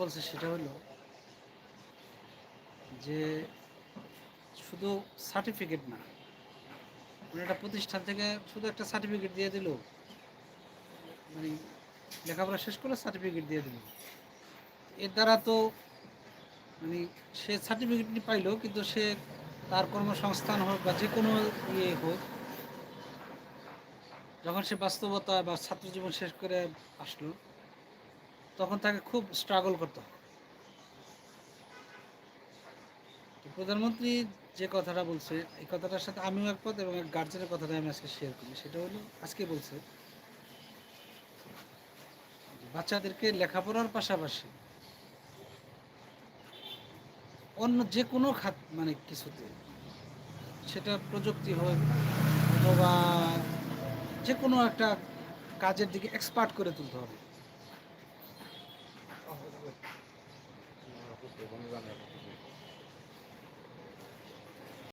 বলছে সেটা হলো যে শুধু সার্টিফিকেট না, মানে একটা প্রতিষ্ঠান থেকে শুধু একটা সার্টিফিকেট দিয়ে দিল, মানে লেখাপড়া শেষ করলে সার্টিফিকেট দিয়ে দিল, এর দ্বারা তো মানে সে সার্টিফিকেটটি পাইলো, কিন্তু সে তার কর্মসংস্থান হোক বা যে কোনো ইয়ে হোক, যখন সে বাস্তবতা বা ছাত্র জীবন শেষ করে আসলো, তখন তাকে খুব স্ট্রাগল করতে হয়। তো প্রধানমন্ত্রী যে কথাটা বলছে, এই কথাটার সাথে আমিও একমত, এবং এক গার্জেনের কথাটা আমি আজকে শেয়ার করি। সেটা হলো, আজকে বলছে বাচ্চাদেরকে লেখাপড়ার পাশাপাশি অন্য যে কোনো খাত মানে কিছুতে, সেটা প্রযুক্তি হোক অথবা যে কোনো একটা কাজের দিকে এক্সপার্ট করে তুলতে হবে।